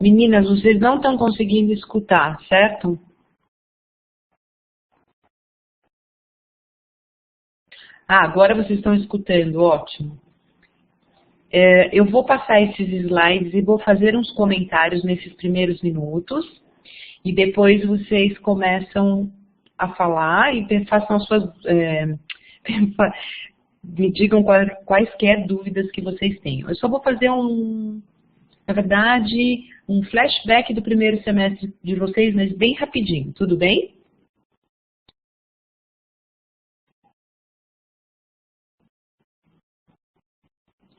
Meninas, vocês não estão conseguindo escutar, certo? Ah, agora vocês estão escutando, ótimo. Eu vou passar esses slides e vou fazer uns comentários nesses primeiros minutos. E depois vocês começam a falar e façam as suas... me digam quaisquer dúvidas que vocês tenham. Eu só vou fazer na verdade, um flashback do primeiro semestre de vocês, mas bem rapidinho, tudo bem?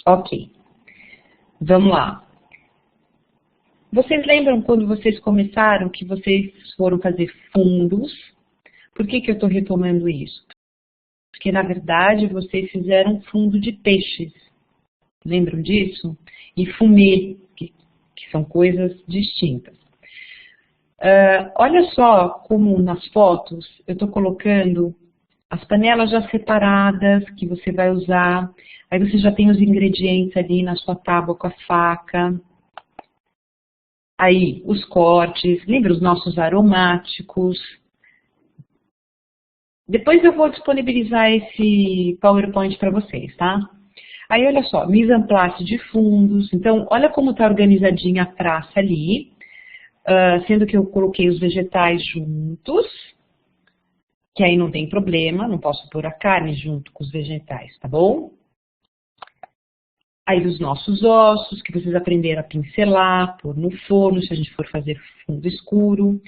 Ok, vamos lá. Vocês lembram quando vocês começaram que vocês foram fazer fundos? Por que eu estou retomando isso? Porque, na verdade, vocês fizeram fundo de peixes. Lembram disso? E fumê, que são coisas distintas. Olha só como nas fotos eu estou colocando as panelas já separadas que você vai usar. Aí você já tem os ingredientes ali na sua tábua com a faca. Aí os cortes, lembra os nossos aromáticos. Depois eu vou disponibilizar esse PowerPoint para vocês, tá? Aí olha só, mise en place de fundos. Então olha como está organizadinha a praça ali. Sendo que eu coloquei os vegetais juntos. Que aí não tem problema, não posso pôr a carne junto com os vegetais, tá bom? Aí os nossos ossos, que vocês aprenderam a pincelar, pôr no forno, se a gente for fazer fundo escuro.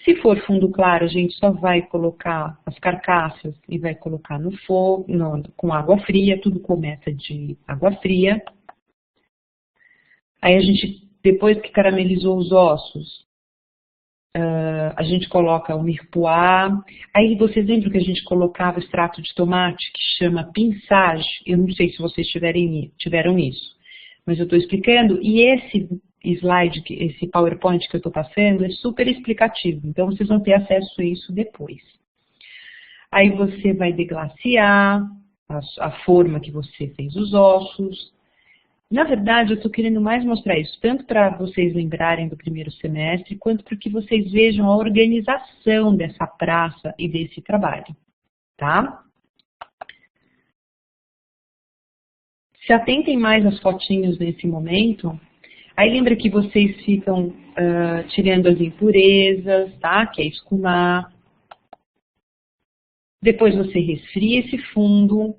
Se for fundo claro, a gente só vai colocar as carcaças e vai colocar no fogo, com água fria, tudo começa de água fria. Aí a gente, depois que caramelizou os ossos, a gente coloca o mirepoix. Aí vocês lembram que a gente colocava extrato de tomate, que chama pinçage? Eu não sei se vocês tiveram isso, mas eu estou explicando. E esse slide, esse PowerPoint que eu estou passando, é super explicativo. Então vocês vão ter acesso a isso depois. Aí você vai deglaciar a forma que você fez os ossos. Na verdade, eu estou querendo mais mostrar isso, tanto para vocês lembrarem do primeiro semestre, quanto para que vocês vejam a organização dessa praça e desse trabalho, tá? Se atentem mais às fotinhos nesse momento. Aí lembra que vocês ficam tirando as impurezas, tá? Que é escumar. Depois você resfria esse fundo.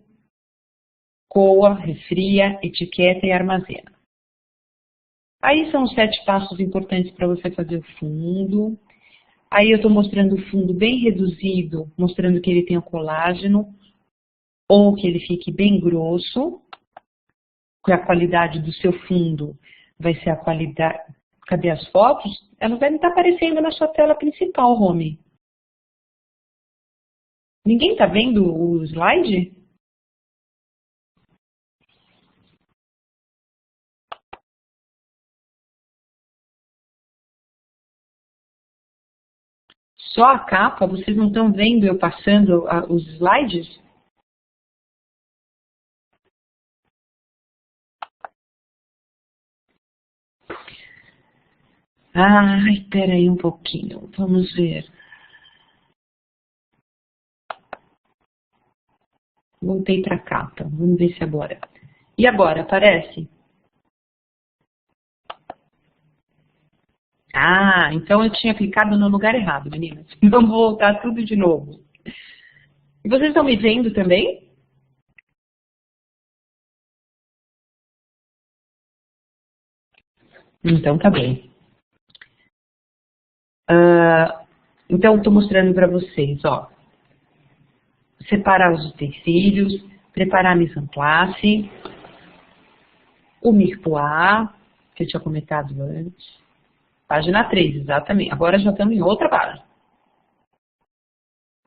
Coa, resfria, etiqueta e armazena. Aí são os 7 passos importantes para você fazer o fundo. Aí eu estou mostrando o fundo bem reduzido, mostrando que ele tem o colágeno, ou que ele fique bem grosso, que a qualidade do seu fundo vai ser a qualidade... Cadê as fotos? Elas devem estar aparecendo na sua tela principal, Romy. Ninguém está vendo o slide? Só a capa? Vocês não estão vendo eu passando os slides? Ai, peraí um pouquinho. Vamos ver. Voltei para a capa. Vamos ver se agora. E agora, aparece? Ah, então eu tinha clicado no lugar errado, meninas. Vamos voltar tudo de novo. E vocês estão me vendo também? Então tá bem. Então estou mostrando para vocês, ó. Separar os utensílios, preparar a mise en place, o mirepoix, que eu tinha comentado antes. Página 3, exatamente. Agora já estamos em outra página.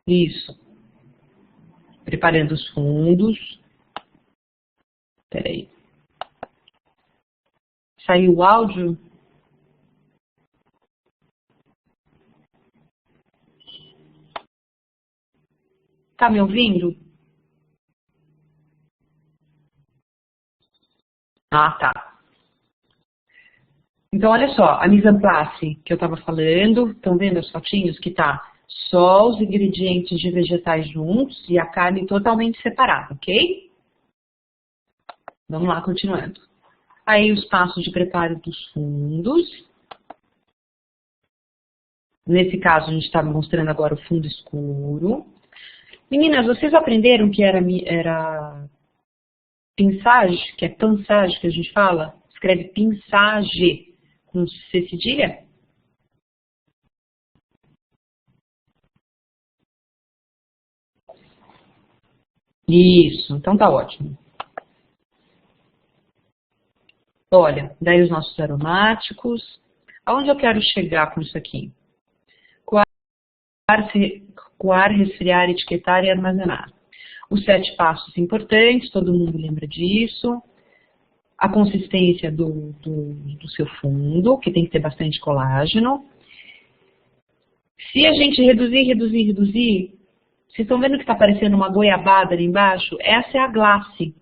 Isso. Preparando os fundos. Peraí. Saiu o áudio? Tá me ouvindo? Ah, tá. Então, olha só, a mise en place que eu estava falando, estão vendo as fotinhos que tá só os ingredientes de vegetais juntos e a carne totalmente separada, ok? Vamos lá, continuando. Aí os passos de preparo dos fundos. Nesse caso, a gente está mostrando agora o fundo escuro. Meninas, vocês aprenderam que era pinçage, que é pansage que a gente fala? Escreve pinçage com C cedilha? Isso, então tá ótimo. Olha, daí os nossos aromáticos. Aonde eu quero chegar com isso aqui? Coar, resfriar, etiquetar e armazenar. Os 7 passos importantes, todo mundo lembra disso. A consistência do seu fundo, que tem que ter bastante colágeno. Se a gente reduzir, vocês estão vendo que está aparecendo uma goiabada ali embaixo? Essa é a glace.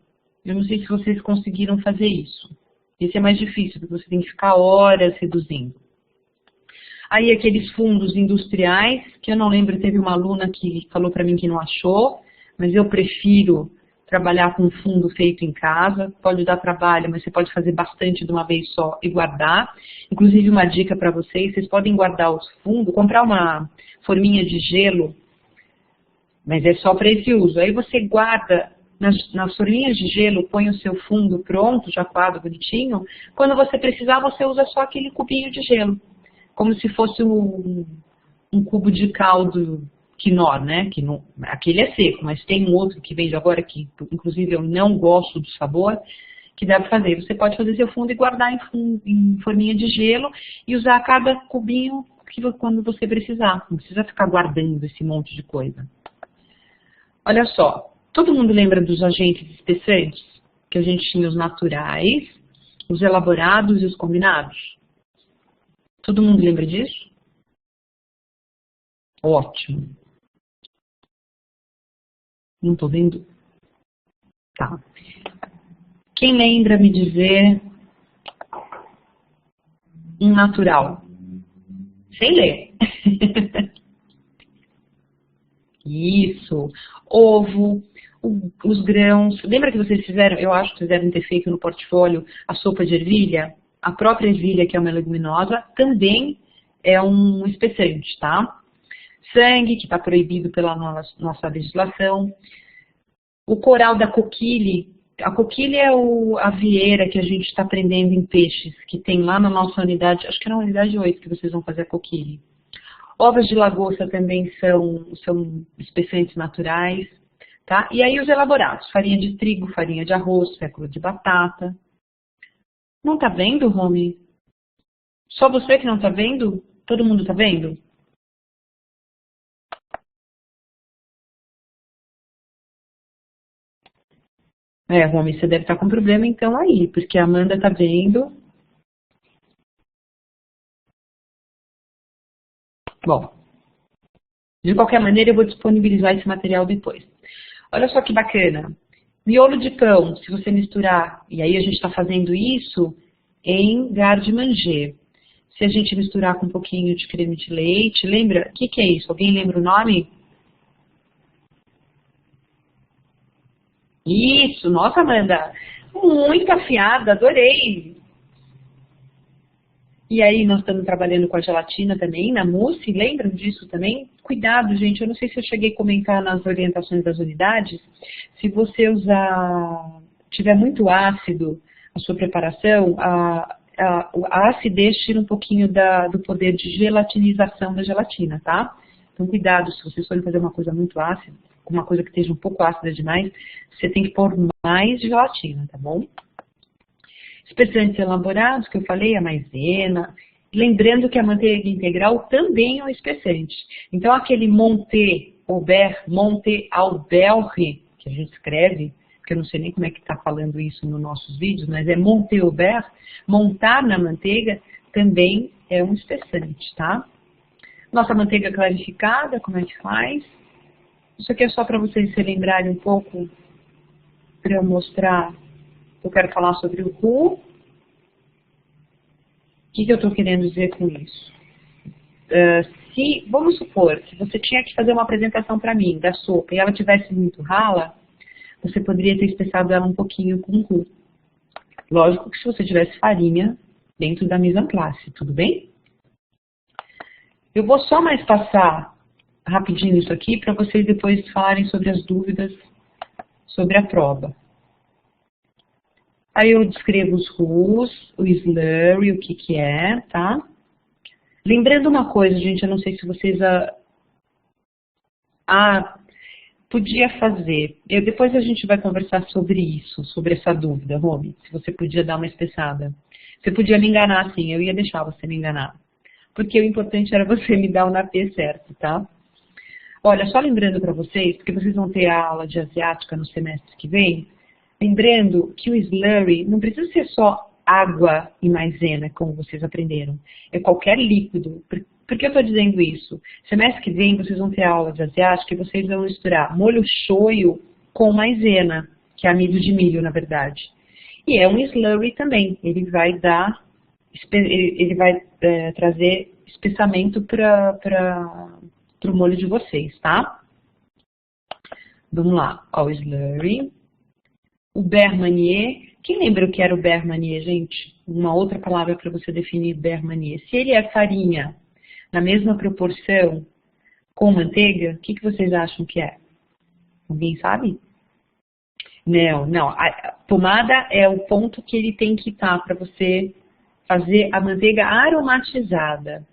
Eu não sei se vocês conseguiram fazer isso. Esse é mais difícil, porque você tem que ficar horas reduzindo. Aí aqueles fundos industriais, que eu não lembro, teve uma aluna que falou para mim que não achou, mas eu prefiro trabalhar com fundo feito em casa. Pode dar trabalho, mas você pode fazer bastante de uma vez só e guardar. Inclusive uma dica para vocês podem guardar os fundos, comprar uma forminha de gelo, mas é só para esse uso. Aí você guarda nas forminhas de gelo, põe o seu fundo pronto, já coado, bonitinho. Quando você precisar, você usa só aquele cubinho de gelo. Como se fosse um cubo de caldo quinor, né? Que não, aquele é seco, mas tem um outro que vende agora, que inclusive eu não gosto do sabor, que dá para fazer. Você pode fazer seu fundo e guardar em forminha de gelo e usar cada cubinho quando você precisar. Não precisa ficar guardando esse monte de coisa. Olha só, todo mundo lembra dos agentes espessantes? Que a gente tinha os naturais, os elaborados e os combinados? Todo mundo lembra disso? Ótimo. Não estou vendo? Tá. Quem lembra me dizer um natural? Sem ler. Isso. Ovo, os grãos. Lembra que vocês fizeram, eu acho que vocês devem ter feito no portfólio, a sopa de ervilha? A própria ervilha, que é uma leguminosa, também é um espessante, tá? Sangue, que está proibido pela nossa legislação. O coral da coquille. A coquille é a vieira que a gente está aprendendo em peixes, que tem lá na nossa unidade, acho que é na unidade 8 que vocês vão fazer a coquille. Ovas de lagosta também são espessantes naturais, tá? E aí os elaborados, farinha de trigo, farinha de arroz, fécula de batata. Não tá vendo, Romy? Só você que não tá vendo? Todo mundo tá vendo? Romy, você deve estar com problema então aí, porque a Amanda tá vendo. Bom, de qualquer maneira eu vou disponibilizar esse material depois. Olha só que bacana. Miolo de pão, se você misturar, e aí a gente está fazendo isso em garde-manger. Se a gente misturar com um pouquinho de creme de leite, lembra? O que é isso? Alguém lembra o nome? Isso, nossa, Amanda, muito afiada, adorei. E aí nós estamos trabalhando com a gelatina também, na mousse, lembram disso também? Cuidado, gente, eu não sei se eu cheguei a comentar nas orientações das unidades, se você tiver muito ácido a sua preparação, a acidez tira um pouquinho do poder de gelatinização da gelatina, tá? Então cuidado, se vocês forem fazer uma coisa muito ácida, uma coisa que esteja um pouco ácida demais, você tem que pôr mais gelatina, tá bom? Espessantes elaborados, que eu falei, a maisena. Lembrando que a manteiga integral também é um espessante. Então, aquele Monte Alberre, que a gente escreve, que eu não sei nem como é que está falando isso nos nossos vídeos, mas é Monte Alberre, montar na manteiga também é um espessante, tá? Nossa manteiga clarificada, como é que faz? Isso aqui é só para vocês se lembrarem um pouco, para eu mostrar. Eu quero falar sobre o roux. O que eu estou querendo dizer com isso? Vamos supor que você tinha que fazer uma apresentação para mim da sopa e ela tivesse muito rala, você poderia ter espessado ela um pouquinho com roux. Lógico que se você tivesse farinha dentro da mise en place, tudo bem? Eu vou só mais passar rapidinho isso aqui para vocês depois falarem sobre as dúvidas sobre a prova. Aí eu descrevo os roux, o slurry, o que é, tá? Lembrando uma coisa, gente, eu não sei se vocês podia fazer. Depois a gente vai conversar sobre isso, sobre essa dúvida, Romy, se você podia dar uma espessada. Você podia me enganar, sim, eu ia deixar você me enganar. Porque o importante era você me dar o napê certo, tá? Olha, só lembrando para vocês, porque vocês vão ter a aula de asiática no semestre que vem, lembrando que o slurry não precisa ser só água e maisena, como vocês aprenderam. É qualquer líquido. Por que eu estou dizendo isso? Semestre que vem vocês vão ter aula de asiática e vocês vão misturar molho shoyu com maisena, que é amido de milho, na verdade. E é um slurry também. Ele vai trazer espessamento para o molho de vocês, tá? Vamos lá. Ó, o slurry. O beurre manier. Quem lembra o que era o beurre manier, gente? Uma outra palavra para você definir beurre manier. Se ele é farinha na mesma proporção com manteiga, o que vocês acham que é? Alguém sabe? Não. A pomada é o ponto que ele tem que estar para você fazer a manteiga aromatizada.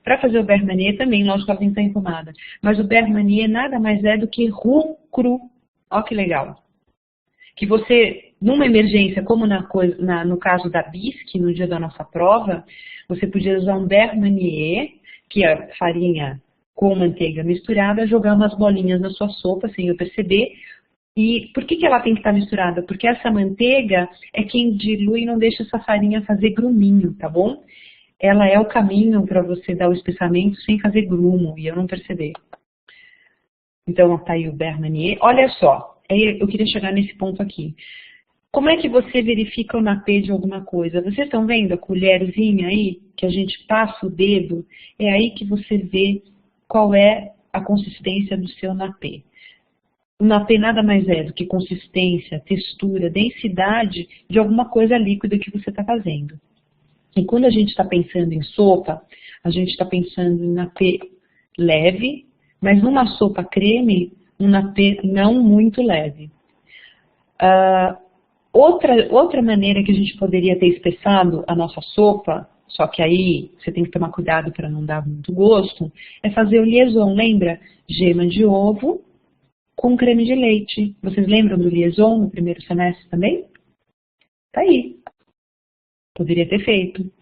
Para fazer o beurre manier também, lógico que ela tem que estar em pomada. Mas o beurre manier nada mais é do que roux cru. Olha que legal. Que você, numa emergência, como no caso da bisque, no dia da nossa prova, você podia usar um beurre manier, que é farinha com manteiga misturada, jogar umas bolinhas na sua sopa, sem eu perceber. E por que ela tem que estar misturada? Porque essa manteiga é quem dilui e não deixa essa farinha fazer gruminho, tá bom? Ela é o caminho para você dar o espessamento sem fazer grumo e eu não perceber. Então, tá aí o beurre manier. Olha só, eu queria chegar nesse ponto aqui. Como é que você verifica o napê de alguma coisa? Vocês estão vendo a colherzinha aí, que a gente passa o dedo? É aí que você vê qual é a consistência do seu napê. O napê nada mais é do que consistência, textura, densidade de alguma coisa líquida que você está fazendo. E quando a gente está pensando em sopa, a gente está pensando em napê leve, mas numa sopa creme, um napê não muito leve. Outra maneira que a gente poderia ter espessado a nossa sopa, só que aí você tem que tomar cuidado para não dar muito gosto, é fazer o liaison, lembra? Gema de ovo com creme de leite. Vocês lembram do liaison no primeiro semestre também? Tá aí. Poderia ter feito.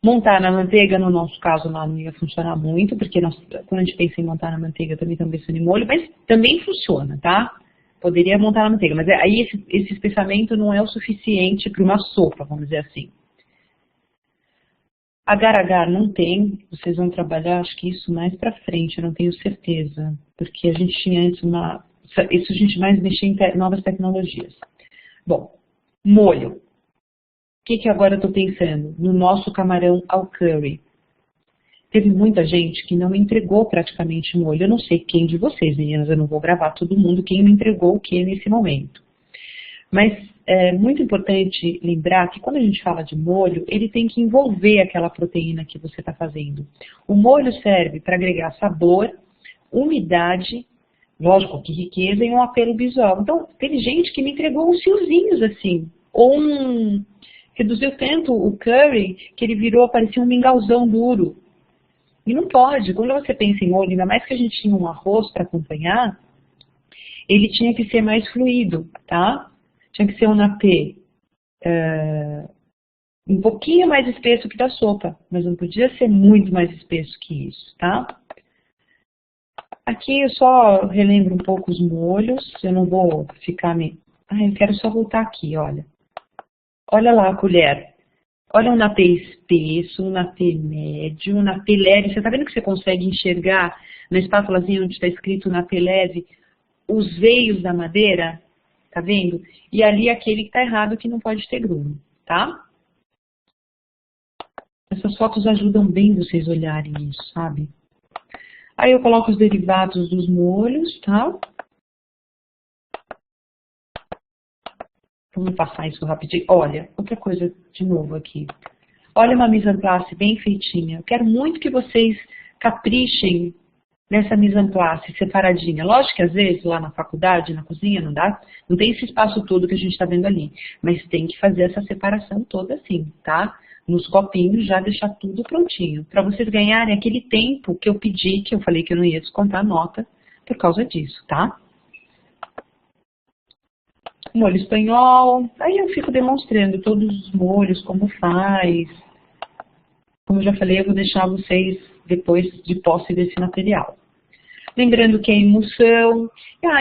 Montar na manteiga, no nosso caso, não ia funcionar muito, porque quando a gente pensa em montar na manteiga, também estamos pensando em molho, mas também funciona, tá? Poderia montar na manteiga, mas aí esse espessamento não é o suficiente para uma sopa, vamos dizer assim. Agar-agar não tem, vocês vão trabalhar, acho que isso mais pra frente, eu não tenho certeza. Porque a gente tinha antes isso a gente mais mexia em novas tecnologias. Bom, molho. O que agora eu estou pensando? No nosso camarão ao curry. Teve muita gente que não me entregou praticamente molho. Eu não sei quem de vocês, meninas, eu não vou gravar todo mundo quem me entregou o que nesse momento. Mas é muito importante lembrar que quando a gente fala de molho, ele tem que envolver aquela proteína que você está fazendo. O molho serve para agregar sabor, umidade, lógico que riqueza e um apelo visual. Então, teve gente que me entregou uns fiozinhos assim, ou reduziu tanto o curry que ele parecia um mingauzão duro. E não pode, quando você pensa em molho, ainda mais que a gente tinha um arroz para acompanhar, ele tinha que ser mais fluido, tá? Tinha que ser um napê um pouquinho mais espesso que da sopa, mas não podia ser muito mais espesso que isso, tá? Aqui eu só relembro um pouco os molhos, eu não vou ficar eu quero só voltar aqui, olha. Olha lá a colher. Olha um napê espesso, um napê médio, um napê leve. Você tá vendo que você consegue enxergar na espátulazinha onde está escrito napê leve os veios da madeira? Tá vendo? E ali aquele que tá errado que não pode ter grumo, tá? Essas fotos ajudam bem vocês olharem isso, sabe? Aí eu coloco os derivados dos molhos, tá? Vamos passar isso rapidinho. Olha, outra coisa de novo aqui. Olha uma mise en place bem feitinha. Eu quero muito que vocês caprichem nessa mise en place separadinha. Lógico que às vezes lá na faculdade, na cozinha, não dá, não tem esse espaço todo que a gente está vendo ali. Mas tem que fazer essa separação toda assim, tá? Nos copinhos, já deixar tudo prontinho. Para vocês ganharem aquele tempo que eu pedi, que eu falei que eu não ia descontar a nota por causa disso, tá? Molho espanhol, aí eu fico demonstrando todos os molhos, como faz. Como eu já falei, eu vou deixar vocês depois de posse desse material. Lembrando que é emulsão.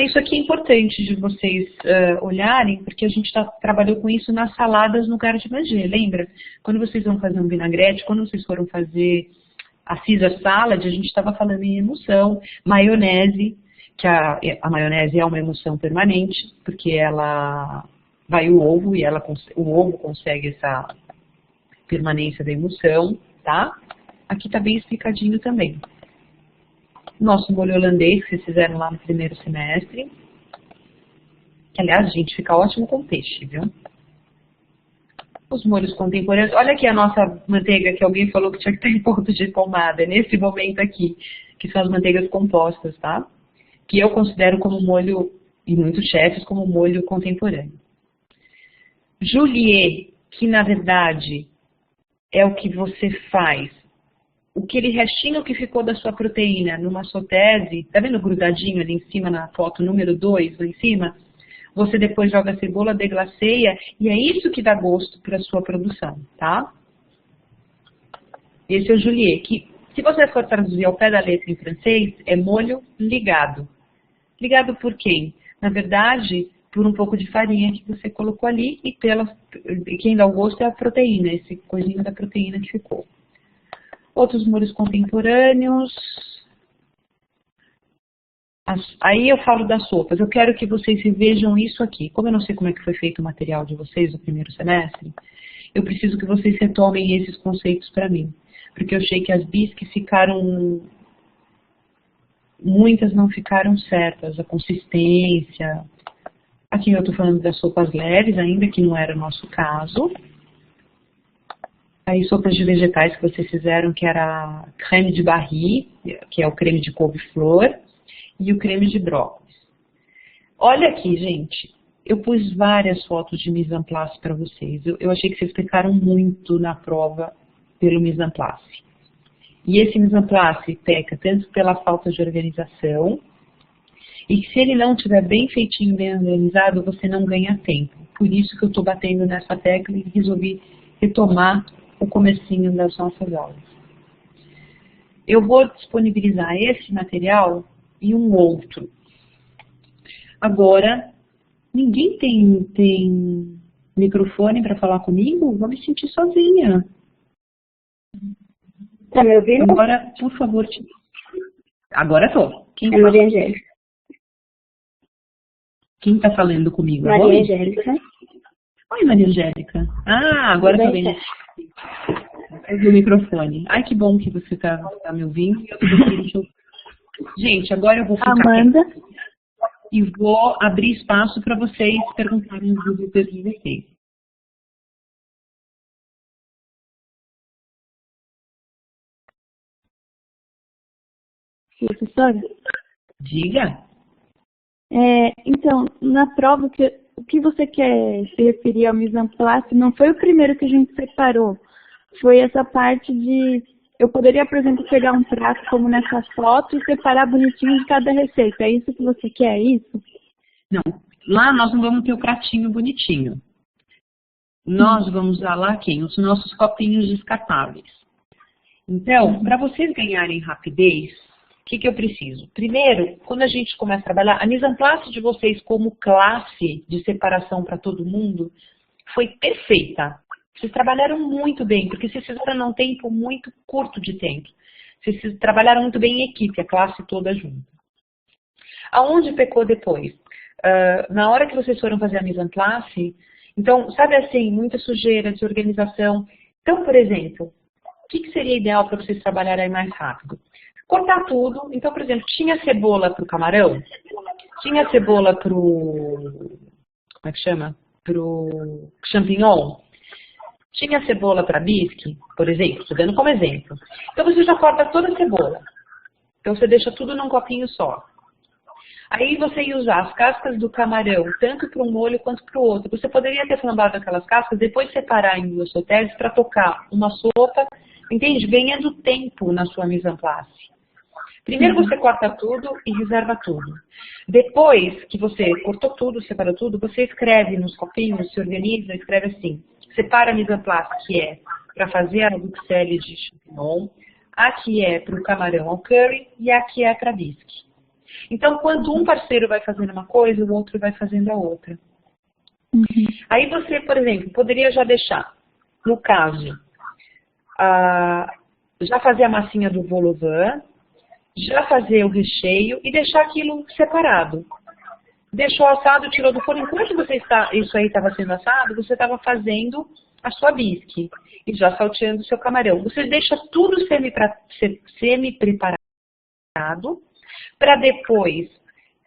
Isso aqui é importante de vocês olharem, porque a gente trabalhou com isso nas saladas no Garde-Manger, lembra? Quando vocês vão fazer um vinagrete, quando vocês foram fazer a Caesar salad, a gente estava falando em emulsão, maionese, que a maionese é uma emulsão permanente, porque ela vai o ovo e o ovo consegue essa permanência da emulsão, tá? Aqui está bem explicadinho também. Nosso molho holandês que vocês fizeram lá no primeiro semestre. Que, aliás, gente, fica ótimo com peixe, viu? Os molhos contemporâneos. Olha aqui a nossa manteiga que alguém falou que tinha que estar em ponto de pomada. É nesse momento aqui, que são as manteigas compostas, tá? Que eu considero como molho, e muitos chefes, como molho contemporâneo. Julier, que na verdade é o que você faz, aquele restinho que ficou da sua proteína numa sotese, tá vendo grudadinho ali em cima na foto número 2, lá em cima? Você depois joga a cebola, deglaceia, e é isso que dá gosto para a sua produção, tá? Esse é o Julier, que se você for traduzir ao pé da letra em francês, é molho ligado. Ligado por quem? Na verdade, por um pouco de farinha que você colocou ali e quem dá o gosto é a proteína, esse coisinho da proteína que ficou. Outros molhos contemporâneos. Aí eu falo das sopas. Eu quero que vocês vejam isso aqui. Como eu não sei como é que foi feito o material de vocês no primeiro semestre, eu preciso que vocês retomem esses conceitos para mim. Porque eu achei que as bisques ficaram... Muitas não ficaram certas. A consistência. Aqui eu estou falando das sopas leves ainda, que não era o nosso caso. Aí sopas de vegetais que vocês fizeram, que era creme de barri, que é o creme de couve-flor, e o creme de brócolis. Olha aqui, gente, eu pus várias fotos de mise en place para vocês. Eu achei que vocês pecaram muito na prova pelo mise en place. E esse mise en place peca tanto pela falta de organização, e que se ele não estiver bem feitinho, bem organizado, você não ganha tempo. Por isso que eu estou batendo nessa tecla e resolvi retomar o comecinho das nossas aulas. Eu vou disponibilizar esse material e um outro. Agora, ninguém tem microfone para falar comigo? Vou me sentir sozinha. Tá me ouvindo? Agora, por favor, agora estou. É Maria Angélica. Quem está falando comigo? Maria Angélica. Oi, Maria Angélica. Agora estou vendo. O microfone. Ai, que bom que você está me ouvindo. Gente, agora eu vou ficar Amanda. aqui e vou abrir espaço para vocês perguntarem as dúvidas de vocês. Professora? Diga. Então, na prova, o que você quer se referir ao mise en place não foi o primeiro que a gente separou. Foi essa parte de... Eu poderia, por exemplo, pegar um prato como nessa foto e separar bonitinho de cada receita. É isso que você quer, é isso? Não, lá nós não vamos ter o pratinho bonitinho. Nós vamos usar lá quem? Os nossos copinhos descartáveis. Então, para vocês ganharem rapidez, o que eu preciso? Primeiro, quando a gente começa a trabalhar, a mise en place de vocês como classe de separação para todo mundo foi perfeita. Vocês trabalharam muito bem, porque vocês fizeram num tempo muito curto de tempo. Vocês trabalharam muito bem em equipe, a classe toda junta. Aonde pecou depois? Na hora que vocês foram fazer a mise en place, então, sabe assim, muita sujeira, desorganização. Então, por exemplo, que seria ideal para vocês trabalharem mais rápido? Cortar tudo. Então, por exemplo, tinha cebola para o camarão? Tinha cebola para o... como é que chama? Para o champignon? Tinha cebola para bisque, por exemplo? Estou dando como exemplo. Então, você já corta toda a cebola. Então, você deixa tudo num copinho só. Aí, você ia usar as cascas do camarão, tanto para um molho quanto para o outro. Você poderia ter flambado aquelas cascas, depois separar em duas sautés para tocar uma sopa, entende? Ganhando tempo na sua mise en place. Primeiro você corta tudo e reserva tudo. Depois que você cortou tudo, separou tudo, você escreve nos copinhos, se organiza, escreve assim. Separa a mise en place, que é para fazer a duxelle de champignon, a que é para o camarão ao curry e a que é para bisque. Então, quando um parceiro vai fazendo uma coisa, o outro vai fazendo a outra. Aí você, por exemplo, poderia já deixar, no caso, já fazer a massinha do vol au vent, já fazer o recheio e deixar aquilo separado. Deixou assado, tirou do forno. Enquanto isso aí estava sendo assado, você estava fazendo a sua bisque e já salteando o seu camarão. Você deixa tudo semi-preparado para depois,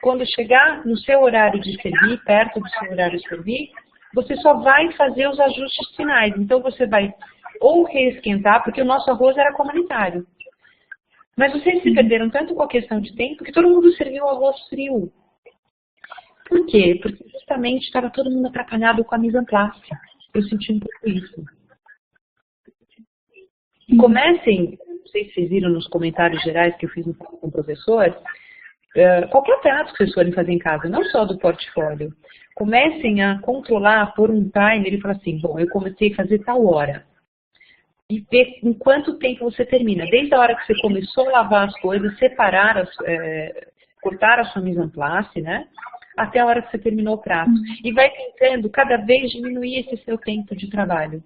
quando chegar no seu horário de servir, perto do seu horário de servir, você só vai fazer os ajustes finais. Então você vai ou reesquentar, porque o nosso arroz era comunitário. Mas vocês se perderam tanto com a questão de tempo que todo mundo serviu o arroz frio. Por quê? Porque justamente estava todo mundo atrapalhado com a mise en place. Eu senti um pouco isso. Comecem, não sei se vocês viram nos comentários gerais que eu fiz com o professor, qualquer prato que vocês forem fazer em casa, não só do portfólio, comecem a controlar por um timer e falar assim, bom, eu comecei a fazer tal hora. E ver em quanto tempo você termina. Desde a hora que você começou a lavar as coisas, separar, cortar a sua mise en place, né? Até a hora que você terminou o prato. E vai tentando cada vez diminuir esse seu tempo de trabalho.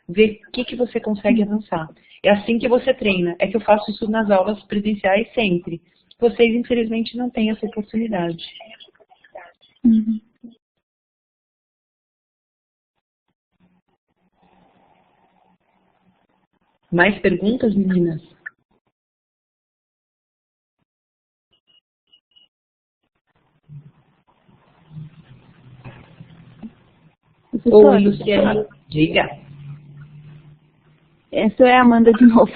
Ver o que você consegue avançar. É assim que você treina. É que eu faço isso nas aulas presenciais sempre. Vocês, infelizmente, não têm essa oportunidade. Mais perguntas, meninas? Oi, Luciana. Diga. Essa é a Amanda de novo.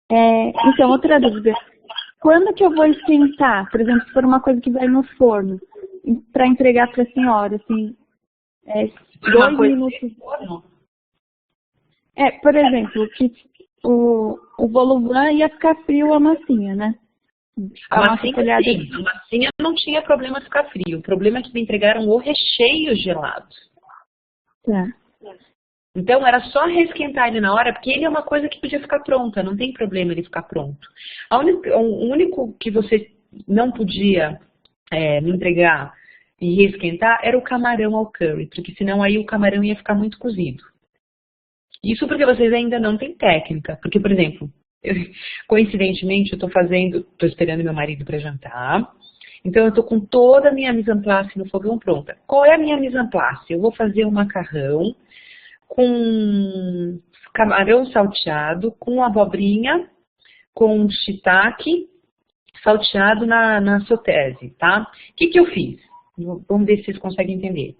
Então, outra dúvida. Quando que eu vou esquentar? Por exemplo, se for uma coisa que vai no forno, para entregar para a senhora, assim, 2 minutos. Por exemplo, que o vol au vent ia ficar frio a massinha, né? A massinha não tinha problema ficar frio. O problema é que me entregaram o recheio gelado. Tá. Então, era só reesquentar ele na hora, porque ele é uma coisa que podia ficar pronta. Não tem problema ele ficar pronto. O único que você não podia me entregar e reesquentar era o camarão ao curry. Porque senão aí o camarão ia ficar muito cozido. Isso porque vocês ainda não têm técnica. Porque, por exemplo, coincidentemente, eu estou esperando meu marido para jantar. Então, eu estou com toda a minha mise en place no fogão pronta. Qual é a minha mise en place? Eu vou fazer um macarrão com camarão salteado, com abobrinha, com shiitake salteado na sautése, tá? O que eu fiz? Vamos ver se vocês conseguem entender.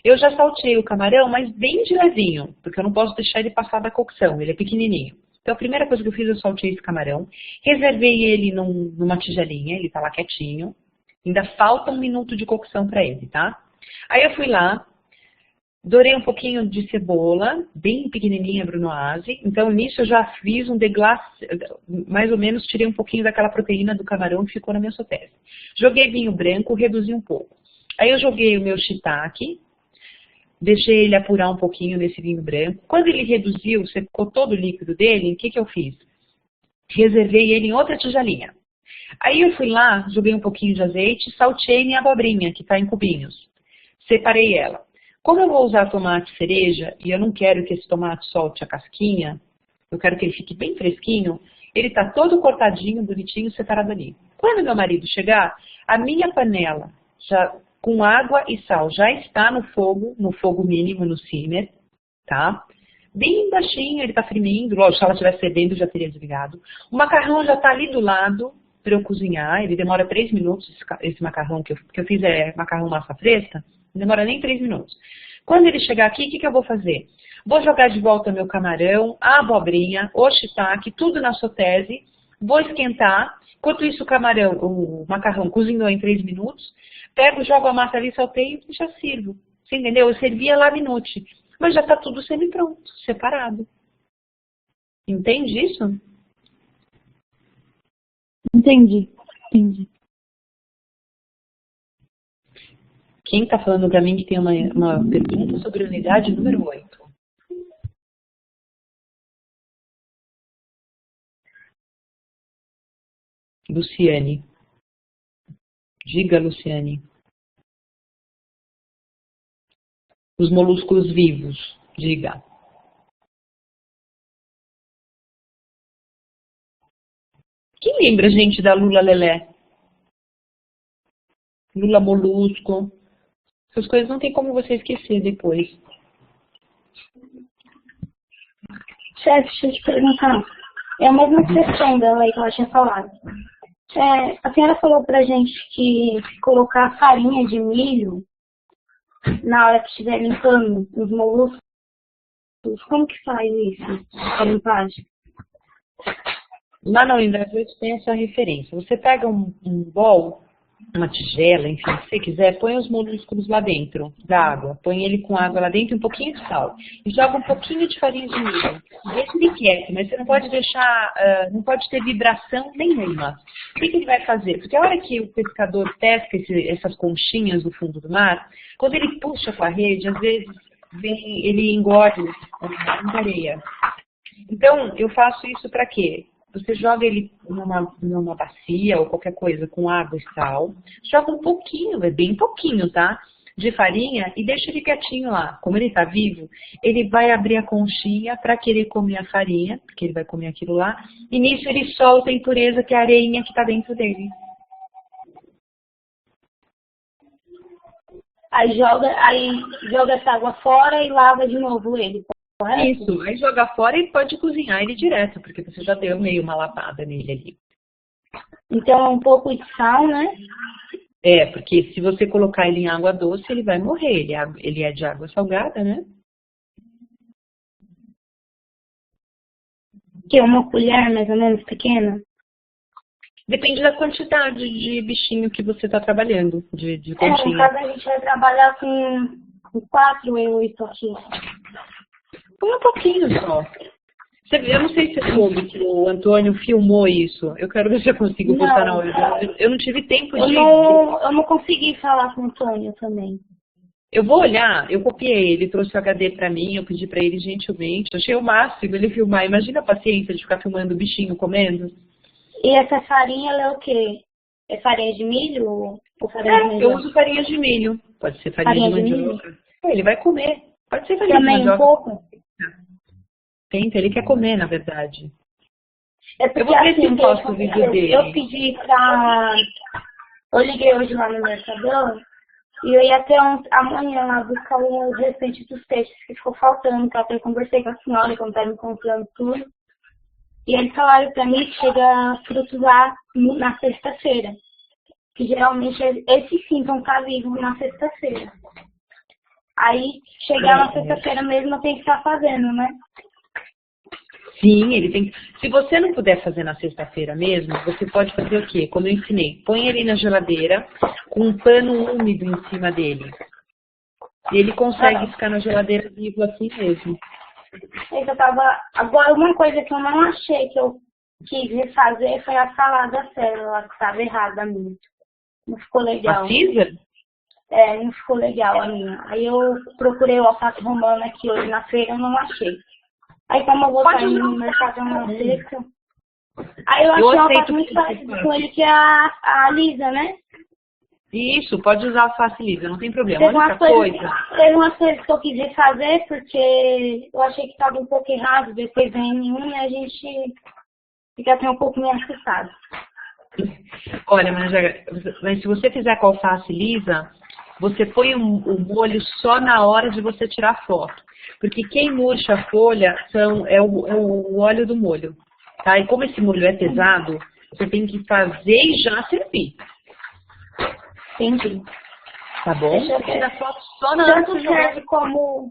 Eu já salteei o camarão, mas bem de levinho, porque eu não posso deixar ele passar da cocção, ele é pequenininho. Então, a primeira coisa que eu fiz, eu salteei esse camarão, reservei ele numa tigelinha, ele tá lá quietinho. Ainda falta 1 minuto de cocção para ele, tá? Aí eu fui lá, dourei um pouquinho de cebola, bem pequenininha, brunoise. Então, nisso eu já fiz um deglace, mais ou menos tirei um pouquinho daquela proteína do camarão que ficou na minha sautése. Joguei vinho branco, reduzi um pouco. Aí eu joguei o meu shiitake, deixei ele apurar um pouquinho nesse vinho branco. Quando ele reduziu, secou todo o líquido dele, o que eu fiz? Reservei ele em outra tigelinha. Aí eu fui lá, joguei um pouquinho de azeite, salteei minha abobrinha, que está em cubinhos. Separei ela. Como eu vou usar tomate cereja, e eu não quero que esse tomate solte a casquinha, eu quero que ele fique bem fresquinho, ele está todo cortadinho, bonitinho, separado ali. Quando meu marido chegar, a minha panela, já com água e sal, já está no fogo mínimo, no simmer, tá? bem baixinho, ele está fervendo. Lógico, se ela estivesse fervendo, já teria desligado. O macarrão já está ali do lado para eu cozinhar. Ele demora 3 minutos, esse macarrão que eu fiz é macarrão massa fresca. Não demora nem 3 minutos. Quando ele chegar aqui, o que eu vou fazer? Vou jogar de volta meu camarão, a abobrinha, o shiitake, tudo na sotese. Vou esquentar. Enquanto isso, o macarrão cozinhou em 3 minutos. Pego, jogo a massa ali, salteio e já sirvo. Você entendeu? Eu servia lá minute. Mas já está tudo semi-pronto, separado. Entende isso? Entendi. Quem está falando para mim que tem uma pergunta sobre a unidade número 8? Luciane. Diga, Luciane. Os molúsculos vivos. Diga. Quem lembra, gente, da lula lelé? Lula molusco. Essas coisas não tem como você esquecer depois. Chefe, deixa eu te perguntar. É a mesma questão dela aí que ela tinha falado. A senhora falou pra gente que colocar farinha de milho na hora que estiver limpando os moluscos. Como que faz isso? A limpagem? Lá na unidade 8 tem essa referência. Você pega um bowl, uma tigela, enfim, se você quiser, põe os molúsculos lá dentro da água. Põe ele com água lá dentro e um pouquinho de sal. E joga um pouquinho de farinha de milho. Deixa ele quieto, mas você não pode deixar, não pode ter vibração nenhuma. O que ele vai fazer? Porque a hora que o pescador pesca essas conchinhas do fundo do mar, quando ele puxa com a rede, às vezes ele engorde muita areia. Então, eu faço isso para quê? Você joga ele numa bacia ou qualquer coisa com água e sal, joga um pouquinho, bem pouquinho, tá? De farinha e deixa ele quietinho lá. Como ele está vivo, ele vai abrir a conchinha para querer comer a farinha, porque ele vai comer aquilo lá, e nisso ele solta a impureza que é a areinha que está dentro dele. Aí joga essa água fora e lava de novo ele. Correto? Isso, aí joga fora e pode cozinhar ele direto, porque você já deu meio uma lapada nele ali. Então, um pouco de sal, né? Porque se você colocar ele em água doce, ele vai morrer. Ele é de água salgada, né? Que é uma colher mais ou menos pequena? Depende da quantidade de bichinho que você está trabalhando, de No conchinha. caso, a gente vai trabalhar com 4 e 8 aqui. Põe um pouquinho só. Eu não sei se você soube que o Antônio filmou isso. Eu quero ver se eu consigo postar na hora. Eu não tive tempo de... Eu não consegui falar com o Antônio também. Eu vou olhar, eu copiei ele, trouxe o HD pra mim, eu pedi pra ele gentilmente. Achei o máximo ele filmar. Imagina a paciência de ficar filmando o bichinho comendo. E essa farinha, ela é o quê? É farinha de milho ou farinha de milho? Eu uso farinha de milho. Pode ser farinha de mandioca. Ele vai comer. Pode ser farinha também de mandioca. Um pouco? Tenta, ele quer comer, na verdade. É porque, eu vou ver se eu assim, posto o vídeo dele. Eu pedi pra... Eu liguei hoje lá no Mercadão e eu ia até amanhã lá buscar o restante dos peixes que ficou faltando, que eu até conversei com a senhora, quando tá me comprando tudo. E eles falaram pra mim que chega frutos lá na sexta-feira. Que geralmente esses sim vão estar vivos na sexta-feira. Aí, chegar na sexta-feira mesmo, eu tenho que estar fazendo, né? Sim, ele tem. Se você não puder fazer na sexta-feira mesmo, você pode fazer o quê? Como eu ensinei, põe ele na geladeira com um pano úmido em cima dele. E ele consegue ficar na geladeira vivo assim mesmo. Agora, uma coisa que eu não achei que eu quis refazer foi a salada célula, que estava errada a minha. Não ficou legal. A Cisa? Não ficou legal a minha. Aí eu procurei o alface romano aqui hoje na feira, eu não achei. Aí como eu vou sair no mercado na sexta. Aí eu achei uma alface muito parecida com ele, que é a Lisa, né? Isso, pode usar alface lisa, não tem problema. Teve Outra umas coisas que eu quis refazer, porque eu achei que estava um pouco errado, depois vem nenhum e a gente fica até um pouco meio assustado. Olha, mas se você fizer com alface lisa, você põe o molho só na hora de você tirar a foto. Porque quem murcha a folha é o óleo do molho. Tá? E como esse molho é pesado, você tem que fazer e já servir. Entendi. Tá bom? Deixa eu ver. Tira a foto só na hora Tanto de jogar. serve como...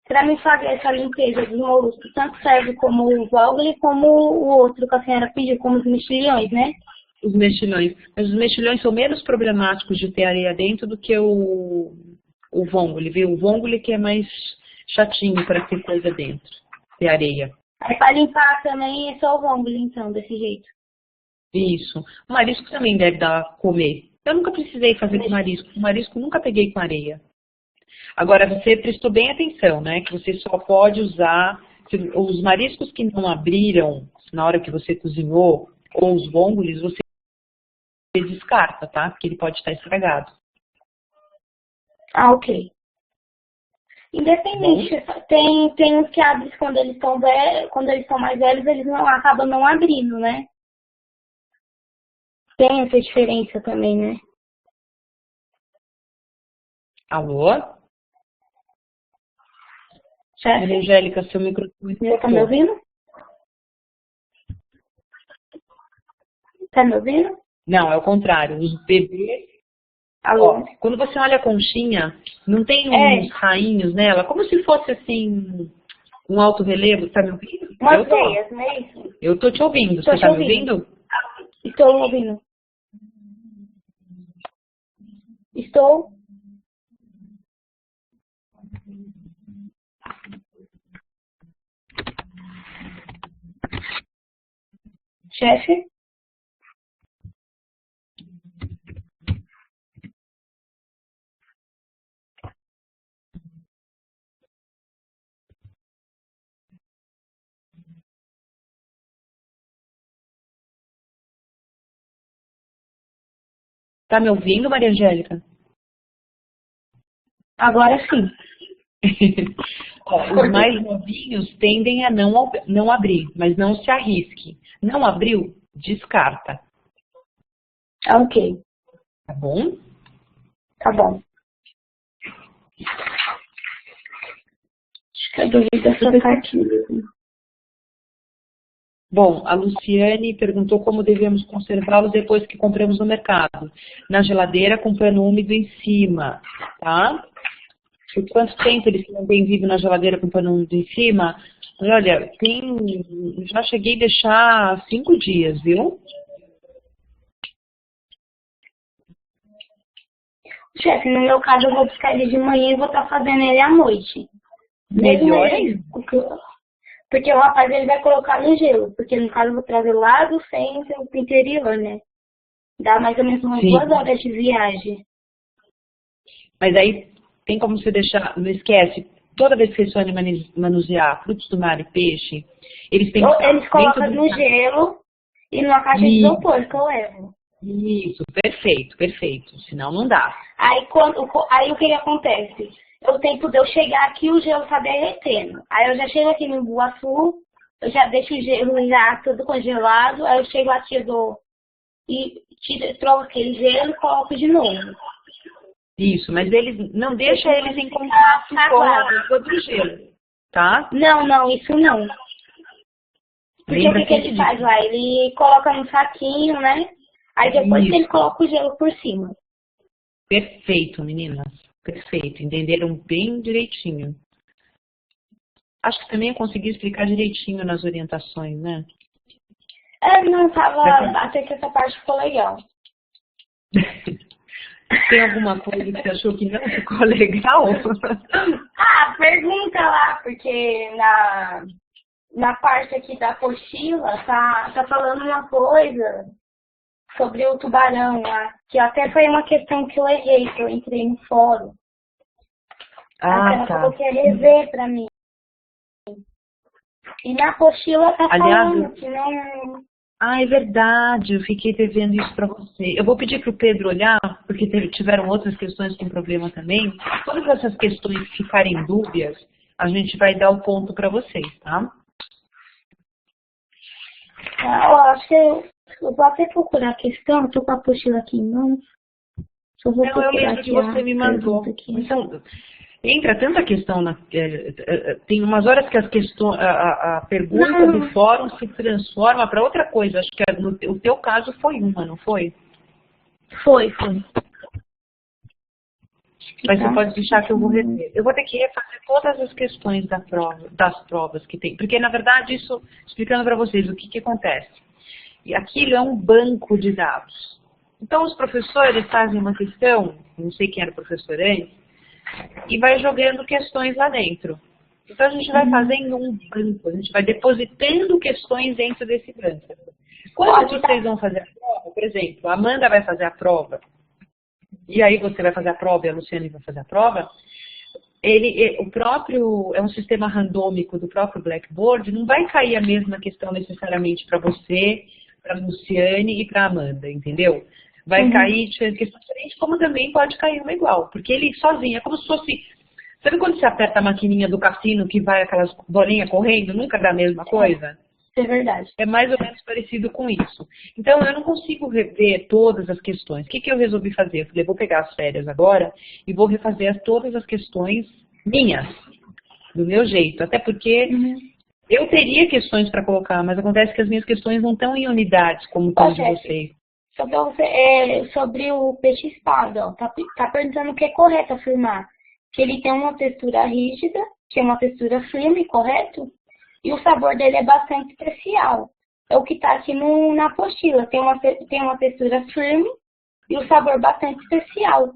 Para mim fazer essa limpeza dos moluscos, tanto serve como o voggle como o outro que a senhora pediu, como os mexilhões, né? Os mexilhões. Mas os mexilhões são menos problemáticos de ter areia dentro do que o vongole, viu? O vongole que é mais chatinho para ter coisa dentro, ter areia. Aí para limpar também é só o vongole, então, desse jeito. Isso. O marisco também deve dar comer. Eu nunca precisei fazer com marisco. O marisco nunca peguei com areia. Agora, você prestou bem atenção, né? Que você só pode usar os mariscos que não abriram na hora que você cozinhou, ou os vongoles, você descarta, tá? Porque ele pode estar estragado. Ah, ok. Independente, tem uns que abrem quando eles estão mais velhos, eles não acabam não abrindo, né? Tem essa diferença também, né? Alô? Chefe, Angélica, seu microfone tá me ouvindo? Tá me ouvindo? Não, é o contrário. Os bebês... Alô? Ó, quando você olha a conchinha, não tem uns rainhos nela? Como se fosse, assim, um alto relevo. Tá me ouvindo? Umas veias, não é isso? Eu tô te ouvindo. Tô Você te tá me ouvindo. ouvindo? Estou ouvindo. Estou. Chefe? Tá me ouvindo, Maria Angélica? Agora sim. Ó, os mais novinhos tendem a não abrir, mas não se arrisque. Não abriu? Descarta. Ok. Tá bom? Tá bom. Acho que a dúvida só tá aqui mesmo. Bom, a Luciane perguntou como devemos conservá-los depois que compramos no mercado. Na geladeira com pano úmido em cima, tá? Por quanto tempo eles se mantêm vivos na geladeira com pano úmido em cima? Olha, já cheguei a deixar 5 dias, viu? Chefe, no meu caso eu vou buscar ele de manhã e vou estar fazendo ele à noite. Melhor ele, porque o rapaz ele vai colocar no gelo, porque no caso eu vou trazer lá do centro pro interior, né? Dá mais ou menos umas 2 horas de viagem. Mas aí tem como você deixar, não esquece, toda vez que vocês forem manusear frutos do mar e peixe, eles têm que estar eles colocam no gelo e numa caixa de isopor que eu levo. Isso, perfeito, perfeito. Senão não dá. Aí o que acontece? O tempo de eu chegar aqui, o gelo tá derretendo. Aí eu já chego aqui no Iguaçu, eu já deixo o gelo já tudo congelado, aí eu chego lá, troco aquele gelo e coloco de novo. Isso, mas eles não deixa eles em contato com a água do gelo, tá? Não, isso não. Porque o que ele faz lá? Ele coloca num saquinho, né? Aí depois ele coloca o gelo por cima. Perfeito, meninas. Perfeito. Entenderam bem direitinho. Acho que também eu consegui explicar direitinho nas orientações, né? Não tava... Até que essa parte ficou legal. Tem alguma coisa que você achou que não ficou legal? Pergunta lá, porque na parte aqui da apostila tá falando uma coisa sobre o tubarão lá, que até foi uma questão que eu errei, que eu entrei no fórum. Ela falou que ia rever pra mim. E na apostila tá falando que não... É verdade, eu fiquei devendo isso para você. Eu vou pedir para o Pedro olhar, porque tiveram outras questões com problema também. Todas essas questões ficarem dúbias, a gente vai dar o ponto para vocês, tá? Eu acho que eu vou até procurar a questão, eu tô com a apostila aqui em mãos. Só vou Não, eu procurar lembro que aqui a você me mandou. pergunta aqui. Então, entra tanta questão tem umas horas que a pergunta Não, do fórum se transforma para outra coisa. Acho que o teu caso foi uma, não foi? foi. Mas você Tá. pode deixar que eu vou rever. Eu vou ter que refazer todas as questões das provas que tem. Porque, na verdade, isso, explicando para vocês o que acontece. E aquilo é um banco de dados. Então, os professores fazem uma questão, não sei quem era o professor antes, e vai jogando questões lá dentro. Então, a gente vai fazendo um banco, a gente vai depositando questões dentro desse banco. Quando vocês vão fazer a prova, por exemplo, a Amanda vai fazer a prova, e aí você vai fazer a prova e a Luciane vai fazer a prova, o próprio, é um sistema randômico do próprio Blackboard, não vai cair a mesma questão necessariamente para você, para a Luciane e para a Amanda, entendeu? Vai cair questão diferente, como também pode cair uma igual, porque ele sozinho, é como se fosse... Sabe quando você aperta a maquininha do cassino que vai aquelas bolinhas correndo, nunca dá a mesma coisa? É verdade. É mais ou menos parecido com isso. Então, eu não consigo rever todas as questões. O que eu resolvi fazer? Eu falei, vou pegar as férias agora e vou refazer todas as questões minhas, do meu jeito. Até porque eu teria questões para colocar, mas acontece que as minhas questões não estão em unidades como estão de vocês. Sobre o peixe espada, ó, tá perguntando o que é correto afirmar. Que ele tem uma textura rígida, que é uma textura firme, correto? E o sabor dele é bastante especial. É o que está aqui na apostila. Tem uma textura firme e o sabor bastante especial.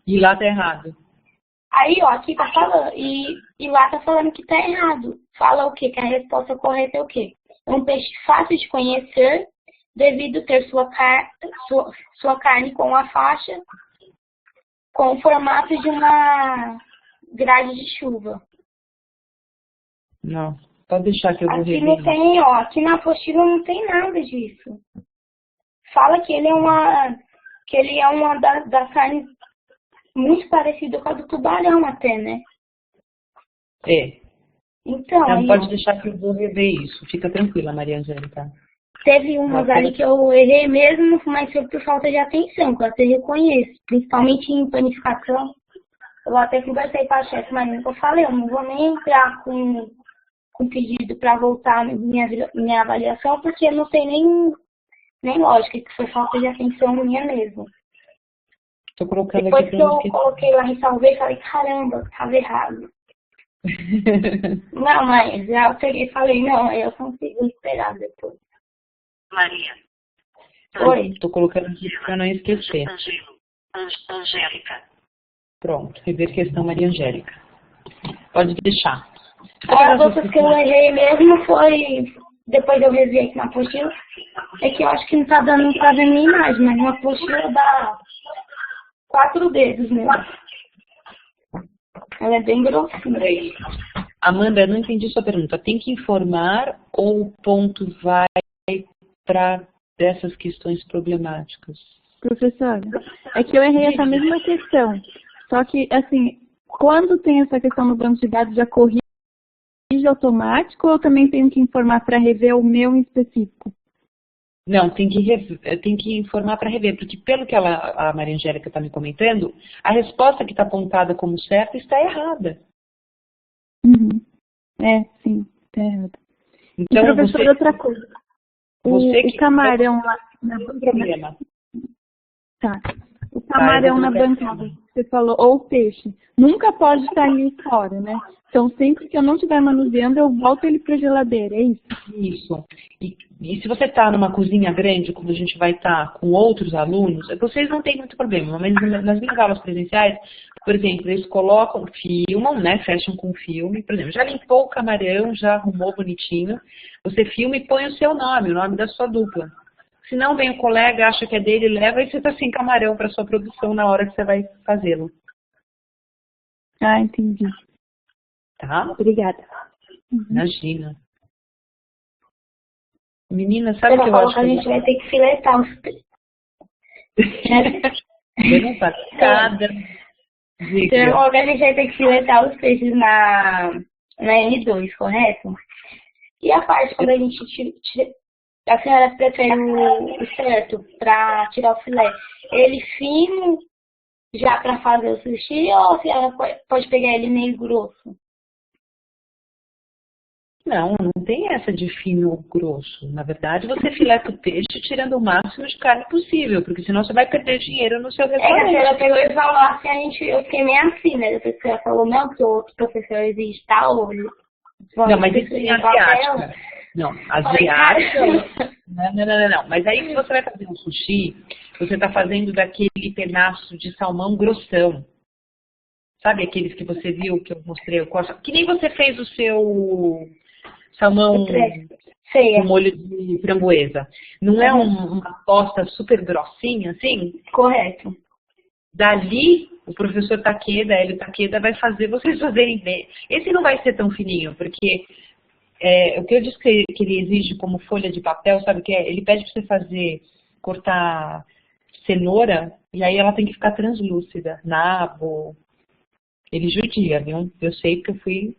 E lá tá errado. Aí, ó, aqui tá falando. E lá tá falando que tá errado. Fala o quê? Que a resposta correta é o quê? É um peixe fácil de conhecer, devido ter sua carne com a faixa, com o formato de uma grade de chuva. Não. Pode deixar que eu vou Aqui rever. não tem, ó, aqui na apostila não tem nada disso. Fala que ele é uma das carnes muito parecida com a do tubarão até, né? É. Então, Não, aí, pode ó, deixar que eu vou rever isso. Fica tranquila, Maria Angélica. teve umas ali que eu errei mesmo, mas foi por falta de atenção, que eu até reconheço, principalmente em planificação. Eu até conversei com a chefe, mas nunca falei, eu não vou nem entrar com pedido para voltar minha avaliação, porque não tem nem lógica, que foi falta de atenção minha mesmo. Tô colocando Depois aqui que para eu coloquei lá e salvei, falei, caramba, estava errado. Não, mas já eu peguei e falei, não, eu consigo esperar depois. Maria. Oi? Tô colocando aqui para não esquecer. Angélica. Pronto, rever questão Maria Angélica. Pode deixar. As outras que eu errei mesmo foi, depois eu revi aqui na apostila, é que eu acho que não tá vendo minha imagem, mas na apostila dá 4 dedos mesmo. Ela é bem grossinha. Amanda, eu não entendi sua pergunta. Tem que informar ou o ponto vai para dessas questões problemáticas? Professora, é que eu errei essa mesma questão. Só que, assim, quando tem essa questão no banco de dados, já corrige automático ou eu também tenho que informar para rever o meu em específico? Não, tem que informar para rever, porque pelo que a Maria Angélica está me comentando, a resposta que está apontada como certa está errada. Uhum. É, sim, está errado. Então, e professor, outra coisa. O camarão lá na problema. Tá. O camarão na bancada, você falou, ou o peixe, nunca pode estar ali fora, né? Então, sempre que eu não estiver manuseando, eu volto ele para a geladeira, é isso? Isso. E se você está numa cozinha grande, como a gente vai estar com outros alunos, vocês não têm muito problema, mas nas minhas aulas presenciais, por exemplo, eles colocam, filmam, né? Fecham com filme, por exemplo, já limpou o camarão, já arrumou bonitinho, você filma e põe o seu nome, o nome da sua dupla. Se não vem o colega, acha que é dele, leva e você está sem camarão para sua produção na hora que você vai fazê-lo. Ah, entendi. Tá? Obrigada. Imagina. Menina, sabe o que eu acho que a gente vai ter que filetar os peixes. Cada Então, a gente vai ter que filetar os peixes na N2, correto? E a parte quando a gente a senhora prefere o certo para tirar o filé? Ele fino já pra fazer o sushi ou se ela pode pegar ele meio grosso? Não, não tem essa de fino ou grosso. Na verdade, você fileta o peixe tirando o máximo de carne possível, porque senão você vai perder dinheiro no seu É que a restaurante. senhora pegou e falou assim, eu fiquei meio assim, né? Depois que ela falou, não, porque o outro professor exige tal, Não, mas isso é asiática. Não, asiática. Não. Mas aí se você vai fazer um sushi, você está fazendo daquele pedaço de salmão grossão. Sabe aqueles que você viu que eu mostrei? Que nem você fez o seu salmão com molho de framboesa. Não é uma posta super grossinha, assim? Correto. Dali, o professor Takeda, Hélio Takeda, vai fazer vocês fazerem bem. Esse não vai ser tão fininho, porque o que eu disse que ele exige como folha de papel, sabe o que é? Ele pede para você cortar cenoura, e aí ela tem que ficar translúcida, nabo. Ele judia, viu? Eu sei porque eu fui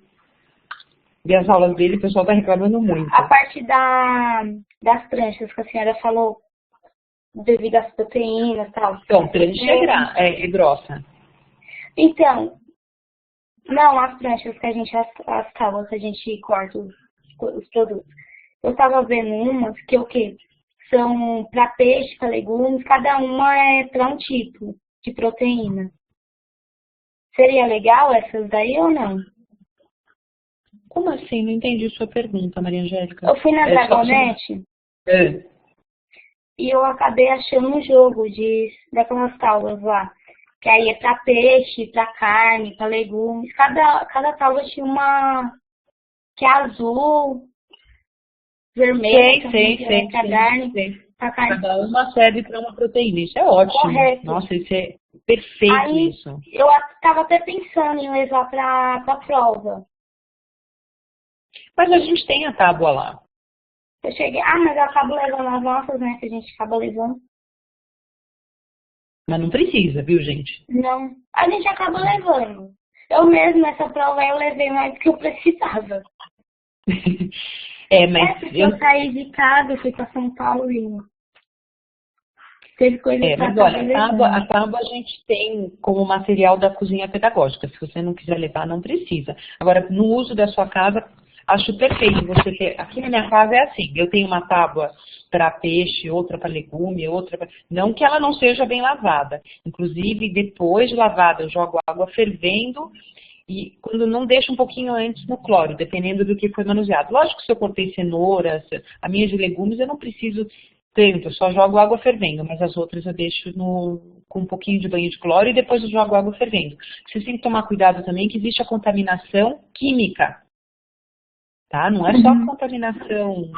ver as aulas dele e o pessoal tá reclamando muito. A parte das pranchas que a senhora falou, devido às proteínas e tal. Então, prancha é grossa. Então, não, as pranchas que a gente, as tábuas que a gente corta os produtos. Eu tava vendo umas que o quê? São para peixe, para legumes, cada uma é para um tipo de proteína. Seria legal essas daí ou não? Como assim? Não entendi sua pergunta, Maria Angélica. Eu fui na Dragonete e eu acabei achando um jogo daquelas tábuas lá. Que aí é para peixe, para carne, para legumes. Cada tábua tinha uma que é azul, vermelho, sei. para carne. Cada uma serve para uma proteína. Isso é ótimo. Correto. Nossa, isso é perfeito. Aí, isso. Eu estava até pensando em levar para a prova. Mas a gente tem a tábua lá. Eu cheguei, mas eu acabo levando as nossas, né, que a gente acaba levando. Mas não precisa, viu, gente? Não, a gente acaba levando. Eu mesmo, nessa prova, eu levei mais do que eu precisava. Mas eu saí de casa, fui para São Paulo e teve coisa mas olha, a tábua a gente tem como material da cozinha pedagógica. Se você não quiser levar, não precisa. Agora, no uso da sua casa, acho perfeito você ter. Aqui na minha casa é assim, eu tenho uma tábua para peixe, outra para legume, outra para. Não que ela não seja bem lavada. Inclusive, depois de lavada, eu jogo água fervendo e quando não deixo um pouquinho antes no cloro, dependendo do que foi manuseado. Lógico que se eu cortei cenouras, a minha de legumes, eu não preciso tanto, eu só jogo água fervendo, mas as outras eu deixo com um pouquinho de banho de cloro e depois eu jogo água fervendo. Vocês têm que tomar cuidado também que existe a contaminação química. Tá? Não é só a contaminação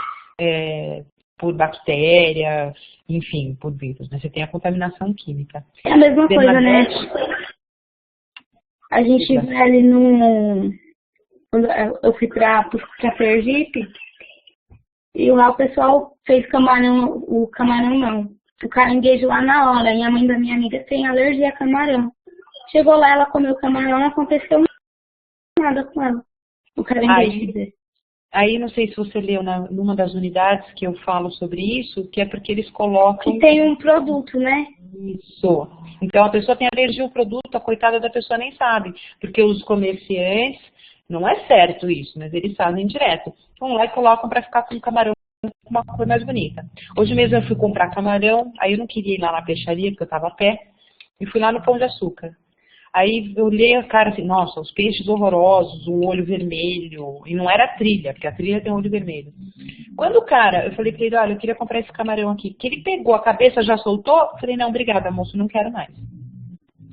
por bactéria, enfim, por vírus, né? Você tem a contaminação química. É a mesma coisa, né? A gente vai ali quando eu fui pra Sergipe, e lá o pessoal fez o camarão não, o caranguejo lá na hora, e a mãe da minha amiga tem alergia a camarão. Chegou lá, ela comeu camarão, não aconteceu nada com ela, o caranguejo. Aí não sei se você leu numa das unidades que eu falo sobre isso, que é porque eles colocam... Que tem um produto, né? Isso. Então a pessoa tem alergia ao produto, a coitada da pessoa nem sabe. Porque os comerciantes, não é certo isso, mas eles fazem direto. Vão lá e colocam para ficar com o camarão com uma cor mais bonita. Hoje mesmo eu fui comprar camarão, aí eu não queria ir lá na peixaria, porque eu estava a pé, e fui lá no Pão de Açúcar. Aí eu olhei a cara assim, nossa, os peixes horrorosos, um olho vermelho. E não era trilha, porque a trilha tem um olho vermelho. Quando o cara, eu falei pra ele, olha, eu queria comprar esse camarão aqui. Que ele pegou a cabeça, já soltou? Eu falei, não, obrigada, moço, não quero mais.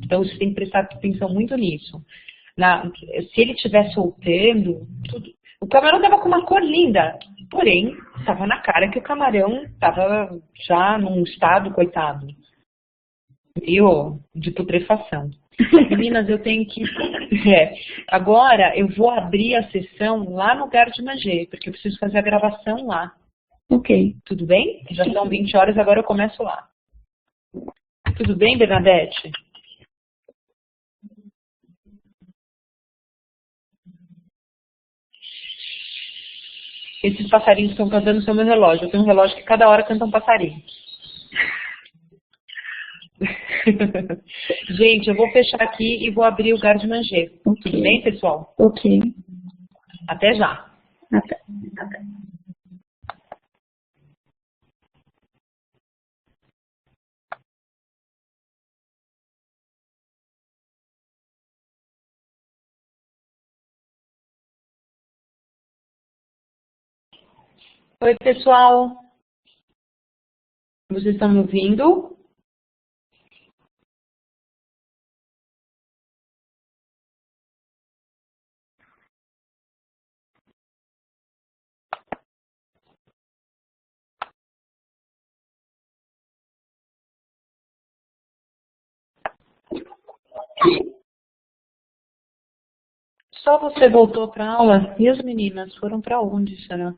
Então você tem que prestar atenção muito nisso. Se ele estiver soltando, o camarão estava com uma cor linda. Porém, estava na cara que o camarão estava já num estado, coitado, meio de putrefação. Meninas, eu tenho que... Agora eu vou abrir a sessão lá no Garde Manger, porque eu preciso fazer a gravação lá. Ok. Tudo bem? Já são 20 horas, agora eu começo lá. Tudo bem, Bernadette? Esses passarinhos que estão cantando são meu relógio. Eu tenho um relógio que cada hora canta um passarinho. Gente, eu vou fechar aqui e vou abrir o garde-manger. Ok. Tudo bem, pessoal? Ok. Até já. Até. Oi, pessoal. Vocês estão me ouvindo? Só você voltou para a aula? E as meninas foram para onde, será?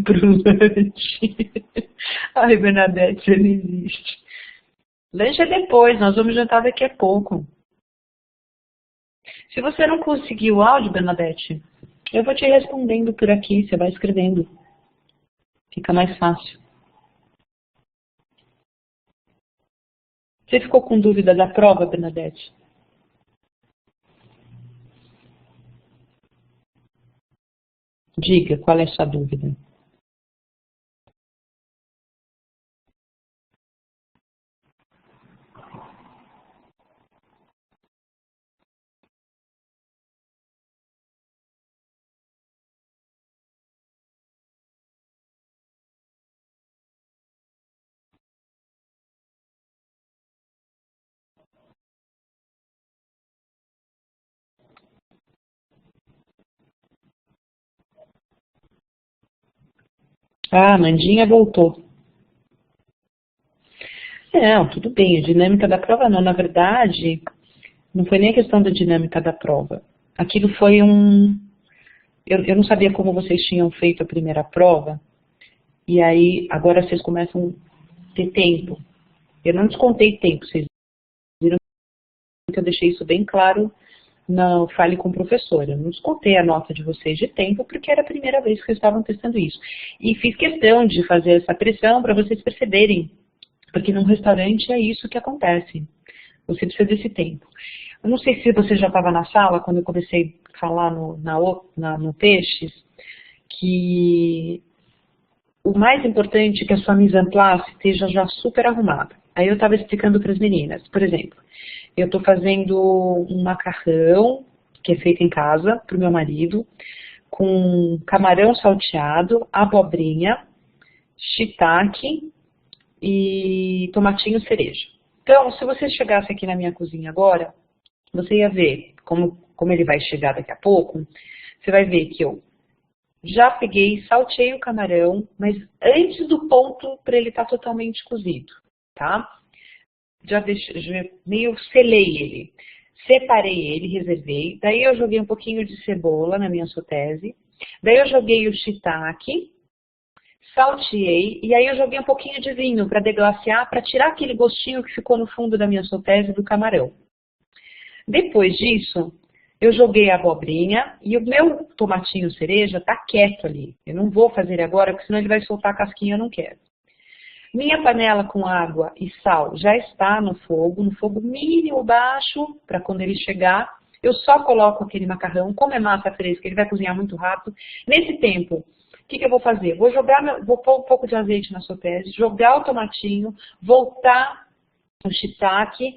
Pro lanche. Ai, Bernadette, você não existe. Lanche é depois, nós vamos jantar daqui a pouco. Se você não conseguir o áudio, Bernadette, eu vou te respondendo por aqui, você vai escrevendo. Fica mais fácil. Você ficou com dúvida da prova, Bernadette? Diga, qual é a sua dúvida? Ah, a Mandinha voltou. Não, tudo bem, a dinâmica da prova não. Na verdade, não foi nem a questão da dinâmica da prova. Aquilo foi um... Eu não sabia como vocês tinham feito a primeira prova, e aí agora vocês começam a ter tempo. Eu não descontei tempo, vocês viram que eu deixei isso bem claro no Fale com o Professor. Eu não descontei a nota de vocês de tempo, porque era a primeira vez que vocês estavam testando isso. E fiz questão de fazer essa pressão para vocês perceberem, porque num restaurante é isso que acontece. Você precisa desse tempo. Eu não sei se você já estava na sala, quando eu comecei a falar no Peixes, que o mais importante é que a sua mise en place esteja já super arrumada. Aí eu estava explicando para as meninas, por exemplo, eu estou fazendo um macarrão, que é feito em casa, para o meu marido, com camarão salteado, abobrinha, shiitake e tomatinho cereja. Então, se você chegasse aqui na minha cozinha agora, você ia ver, como ele vai chegar daqui a pouco, você vai ver que eu já peguei, salteei o camarão, mas antes do ponto para ele estar totalmente cozido, tá? Já meio selei ele. Separei ele, reservei. Daí eu joguei um pouquinho de cebola na minha sotese. Daí eu joguei o shiitake, salteei, e aí eu joguei um pouquinho de vinho para deglaciar, para tirar aquele gostinho que ficou no fundo da minha sotese do camarão. Depois disso, eu joguei a abobrinha e o meu tomatinho cereja tá quieto ali. Eu não vou fazer agora, porque senão ele vai soltar a casquinha, eu não quero. Minha panela com água e sal já está no fogo mínimo baixo, para quando ele chegar, eu só coloco aquele macarrão, como é massa fresca, ele vai cozinhar muito rápido. Nesse tempo, o que eu vou fazer? Vou pôr um pouco de azeite na sotese, jogar o tomatinho, voltar o shiitake,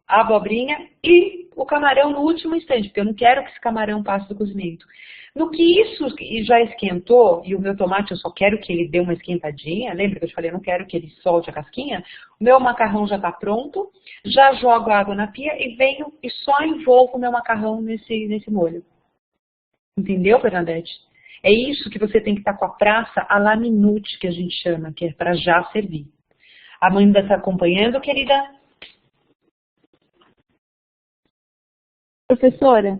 a abobrinha e o camarão no último instante, porque eu não quero que esse camarão passe do cozimento. No que isso já esquentou, e o meu tomate eu só quero que ele dê uma esquentadinha, lembra que eu te falei, eu não quero que ele solte a casquinha? O meu macarrão já está pronto, já jogo a água na pia e venho e só envolvo o meu macarrão nesse molho. Entendeu, Bernadette? É isso que você tem que estar com a praça à la minute, que a gente chama, que é para já servir. A mãe ainda está acompanhando, querida? Professora,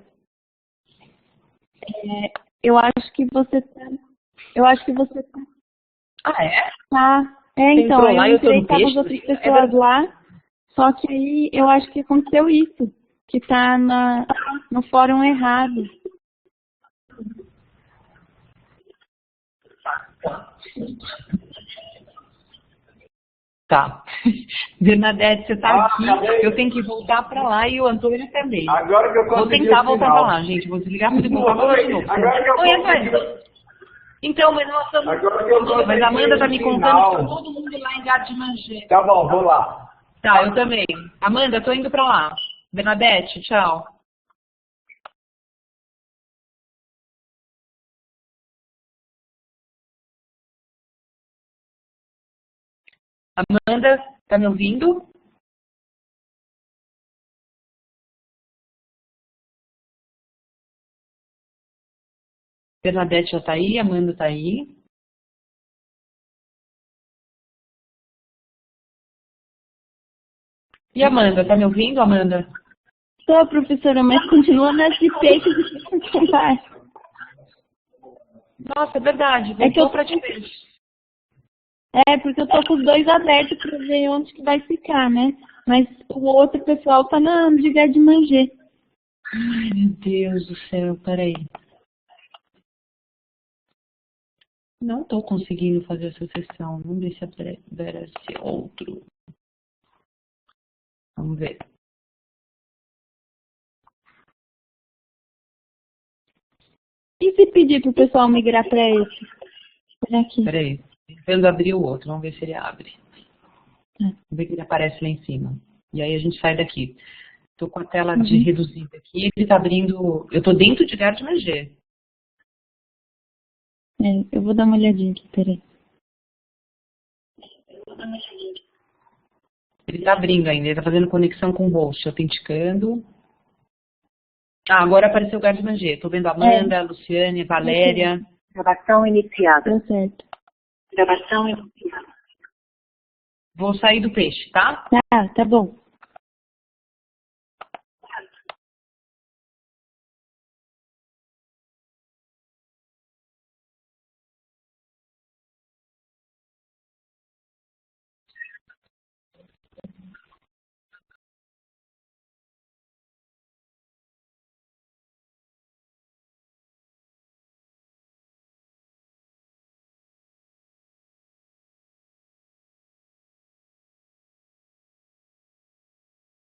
eu acho que você tá. Ah, é? Tá. Você Então, entrou lá e eu eu tô entrei, no tava peixe? as outras pessoas lá, só que aí eu acho que aconteceu isso, que tá na. no fórum errado. Tá. Bernadette, você tá aqui, eu tenho que voltar pra lá e o Antônio também. Agora que eu Vou consegui tentar o voltar sinal. pra lá, gente. Vou desligar pra depois voltar de novo. Agora que eu Oi, consegui. Amanda. Então, mas nós estamos... Agora que eu consegui Mas a Amanda tá me o contando sinal. que tá todo mundo lá em Gardimangé. Tá bom, vou lá. Tá, eu também. Amanda, tô indo pra lá. Bernadette, tchau. Amanda, tá me ouvindo? Bernadette já tá aí, Amanda tá aí. E Amanda, tá me ouvindo, Amanda? Tô, professora, mas continua nas de peixe de conversa. Nossa, é verdade. É que eu- Voltou pra te ver. É, porque eu tô com os dois abertos pra ver onde que vai ficar, né? Mas o outro pessoal tá na de Gardimangé. Ai, meu Deus do céu, peraí. Não tô conseguindo fazer essa sessão. Vamos ver se aparece outro. Vamos ver. E se pedir pro pessoal migrar pra esse? Por aqui. Peraí. Tentando abrir o outro. Vamos ver se ele abre. Tá. Vamos ver que ele aparece lá em cima. E aí a gente sai daqui. Tô com a tela de reduzida aqui. Ele tá abrindo... Eu tô dentro de Gardimangé. É, eu vou dar uma olhadinha aqui, peraí. Ele tá abrindo ainda. Ele tá fazendo conexão com o host. Autenticando. Ah, agora apareceu o Gardimangé. Tô vendo a Amanda, a Luciane, a Valéria. Gravação iniciada. Deu certo. Gravação iniciada. Vou sair do peixe, tá? Tá bom.